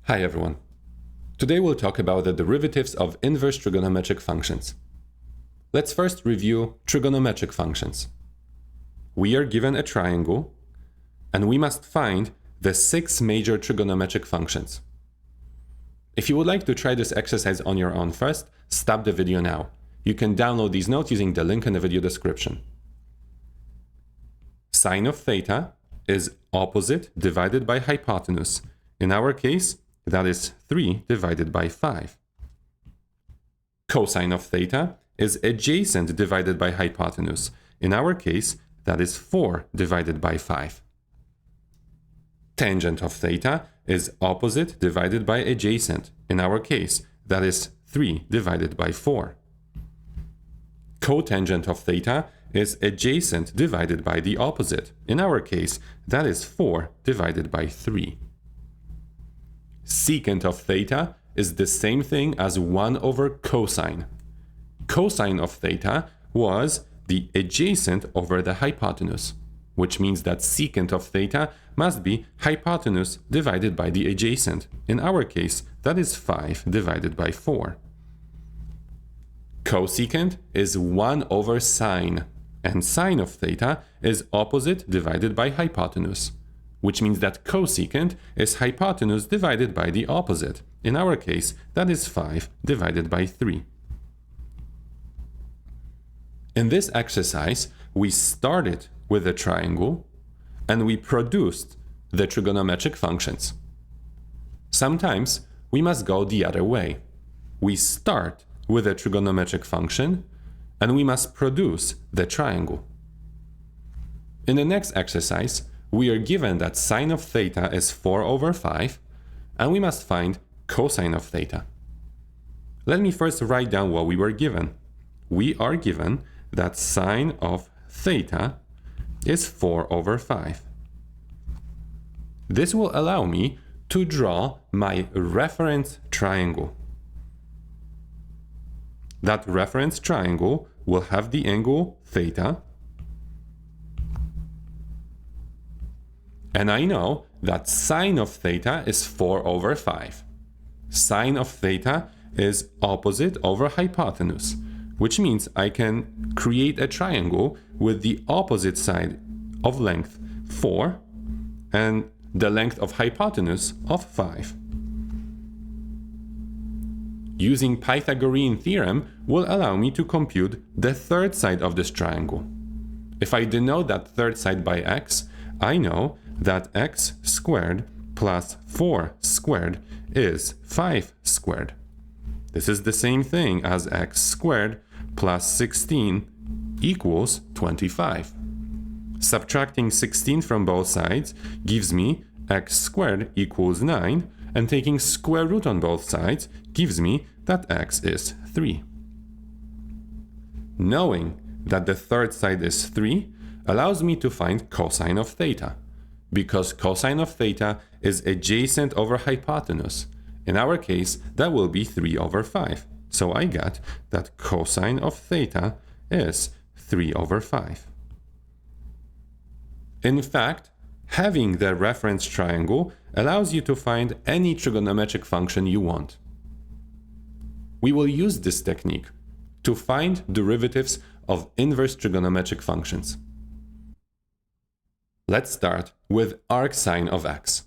Hi everyone. Today we'll talk about the derivatives of inverse trigonometric functions. Let's first review trigonometric functions. We are given a triangle and we must find the 6 major trigonometric functions. If you would like to try this exercise on your own first, stop the video now. You can download these notes using the link in the video description. Sine of theta is opposite divided by hypotenuse. In our case, that is 3 divided by 5. Cosine of theta is adjacent divided by hypotenuse. In our case, that is 4 divided by 5. Tangent of theta is opposite divided by adjacent. In our case, that is 3 divided by 4. Cotangent of theta is adjacent divided by the opposite. In our case, that is 4 divided by 3. Secant of theta is the same thing as 1 over cosine. Cosine of theta was the adjacent over the hypotenuse, which means that secant of theta must be hypotenuse divided by the adjacent. In our case, that is 5 divided by 4. Cosecant is 1 over sine, and sine of theta is opposite divided by hypotenuse, which means that cosecant is hypotenuse divided by the opposite. In our case, that is 5 divided by 3. In this exercise, we started with a triangle and we produced the trigonometric functions. Sometimes we must go the other way. We start with a trigonometric function and we must produce the triangle. In the next exercise, we are given that sine of theta is 4 over 5, and we must find cosine of theta. Let me first write down what we were given. We are given that sine of theta is 4 over 5. This will allow me to draw my reference triangle. That reference triangle will have the angle theta, and I know that sine of theta is 4 over 5. Sine of theta is opposite over hypotenuse, which means I can create a triangle with the opposite side of length 4 and the length of hypotenuse of 5. Using Pythagorean theorem will allow me to compute the third side of this triangle. If I denote that third side by x, I know that x squared plus 4 squared is 5 squared. This is the same thing as x squared plus 16 equals 25. Subtracting 16 from both sides gives me x squared equals 9, and taking square root on both sides gives me that x is 3. Knowing that the third side is 3 allows me to find cosine of theta, because cosine of theta is adjacent over hypotenuse. In our case, that will be 3 over 5. So I get that cosine of theta is 3 over 5. In fact, having the reference triangle allows you to find any trigonometric function you want. We will use this technique to find derivatives of inverse trigonometric functions. Let's start with arcsine of x.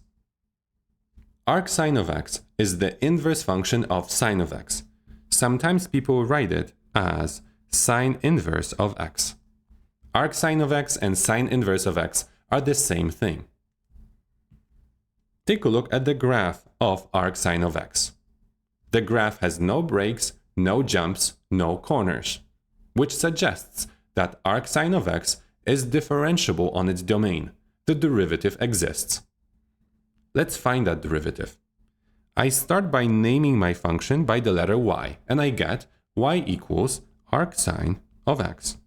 Arcsine of x is the inverse function of sine of x. Sometimes people write it as sine inverse of x. Arcsine of x and sine inverse of x are the same thing. Take a look at the graph of arcsine of x. The graph has no breaks, no jumps, no corners, which suggests that arcsine of x is differentiable on its domain. The derivative exists. Let's find that derivative. I start by naming my function by the letter y, and I get y equals arcsine of x.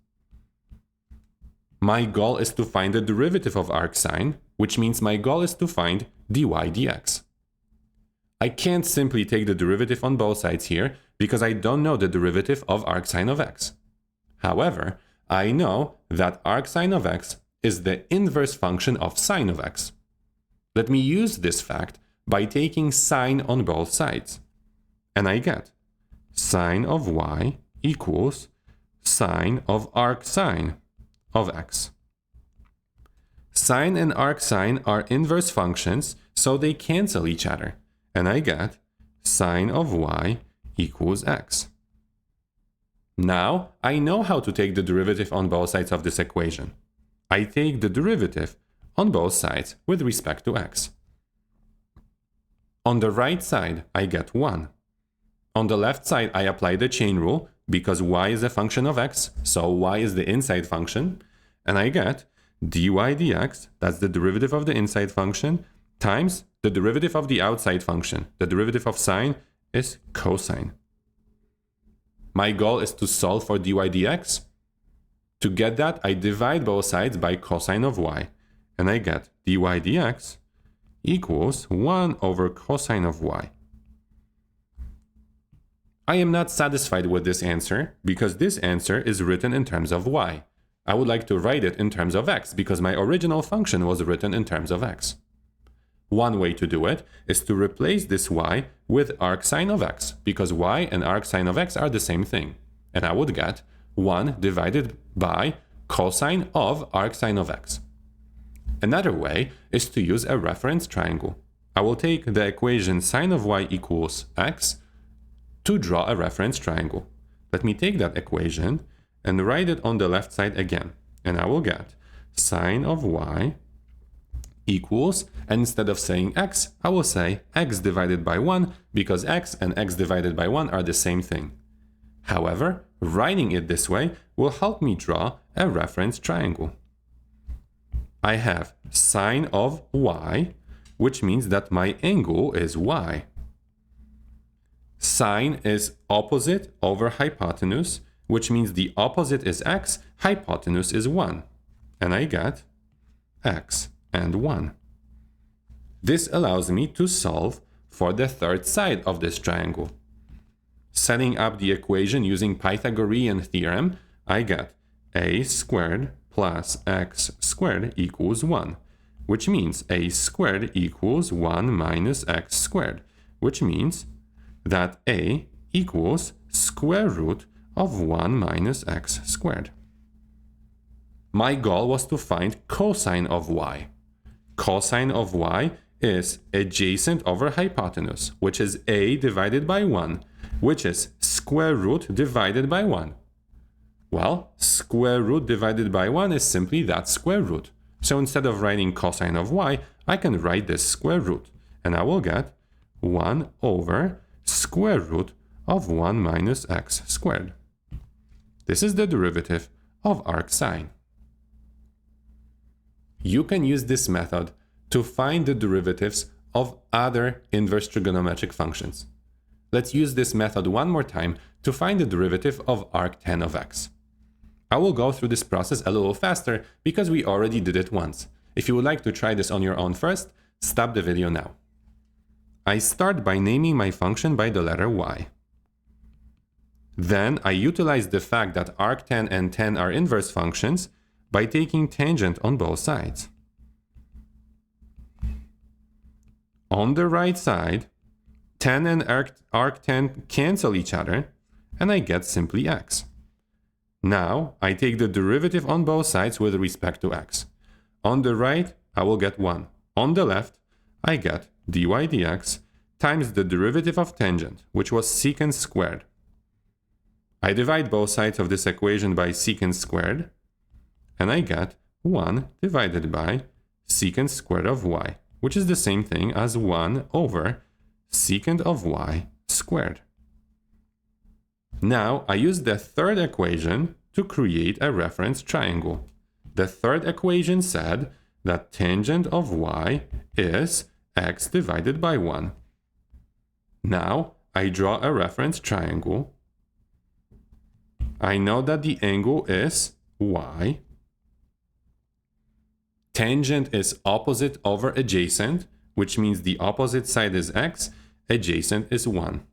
My goal is to find the derivative of arcsine, which means my goal is to find dy dx. I can't simply take the derivative on both sides here because I don't know the derivative of arcsine of x. However, I know that arcsine of x is the inverse function of sine of x. Let me use this fact by taking sine on both sides. And I get sine of y equals sine of arcsine of x. Sine and arcsine are inverse functions, so they cancel each other. And I get sine of y equals x. Now, I know how to take the derivative on both sides of this equation. I take the derivative on both sides with respect to x. On the right side, I get 1. On the left side, I apply the chain rule because y is a function of x, so y is the inside function, and I get dy dx, that's the derivative of the inside function, times the derivative of the outside function. The derivative of sine is cosine. My goal is to solve for dy dx. To get that, I divide both sides by cosine of y, and I get dy dx equals 1 over cosine of y. I am not satisfied with this answer because this answer is written in terms of y. I would like to write it in terms of x because my original function was written in terms of x. One way to do it is to replace this y with arcsine of x because y and arcsine of x are the same thing. And I would get 1 divided by cosine of arcsine of x. Another way is to use a reference triangle. I will take the equation sine of y equals x to draw a reference triangle. Let me take that equation and write it on the left side again. And I will get sine of y equals, and instead of saying x, I will say x divided by 1 because x and x divided by 1 are the same thing. However, writing it this way will help me draw a reference triangle. I have sine of y, which means that my angle is y. Sine is opposite over hypotenuse, which means the opposite is x, hypotenuse is 1. And I get x and 1. This allows me to solve for the third side of this triangle. Setting up the equation using Pythagorean theorem, I get a squared plus x squared equals 1, which means a squared equals 1 minus x squared, which means that a equals square root of 1 minus x squared. My goal was to find cosine of y. Cosine of y is adjacent over hypotenuse, which is a divided by 1, which is square root divided by 1. Well, square root divided by 1 is simply that square root. So instead of writing cosine of y, I can write this square root, and I will get 1 over square root of 1 minus x squared. This is the derivative of arcsine. You can use this method to find the derivatives of other inverse trigonometric functions. Let's use this method one more time to find the derivative of arctan of x. I will go through this process a little faster because we already did it once. If you would like to try this on your own first, stop the video now. I start by naming my function by the letter y. Then I utilize the fact that arctan and tan are inverse functions by taking tangent on both sides. On the right side, tan and arctan cancel each other, and I get simply x. Now, I take the derivative on both sides with respect to x. On the right, I will get 1. On the left, I get dy dx times the derivative of tangent, which was secant squared. I divide both sides of this equation by secant squared, and I get 1 divided by secant squared of y, which is the same thing as 1 over secant of y squared. Now, I use the third equation to create a reference triangle. The third equation said that tangent of y is x divided by 1. Now, I draw a reference triangle. I know that the angle is y. Tangent is opposite over adjacent, which means the opposite side is x, adjacent is 1.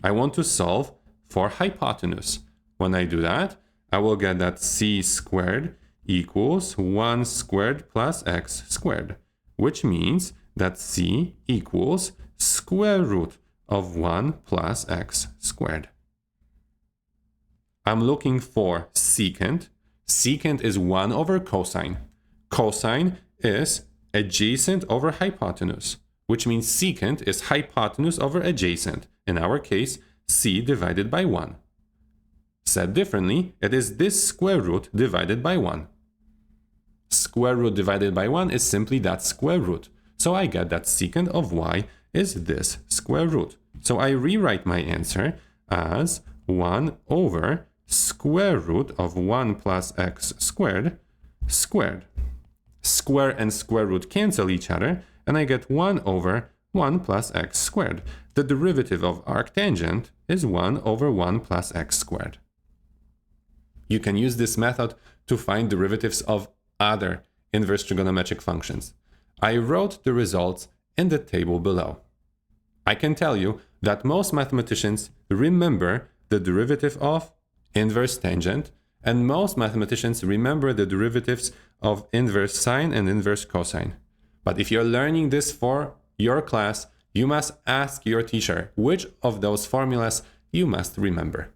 I want to solve for hypotenuse. When I do that, I will get that c squared equals 1 squared plus x squared, which means that c equals square root of 1 plus x squared. I'm looking for secant. Secant is 1 over cosine. Cosine is adjacent over hypotenuse, which means secant is hypotenuse over adjacent. In our case, c divided by 1. Said differently, it is this square root divided by 1. Square root divided by 1 is simply that square root. So I get that secant of y is this square root. So I rewrite my answer as 1 over square root of 1 plus x squared squared. Square and square root cancel each other, and I get 1 over 1 plus x squared. The derivative of arctangent is 1 over 1 plus x squared. You can use this method to find derivatives of other inverse trigonometric functions. I wrote the results in the table below. I can tell you that most mathematicians remember the derivative of inverse tangent, and most mathematicians remember the derivatives of inverse sine and inverse cosine. But if you're learning this for your class, you must ask your teacher which of those formulas you must remember.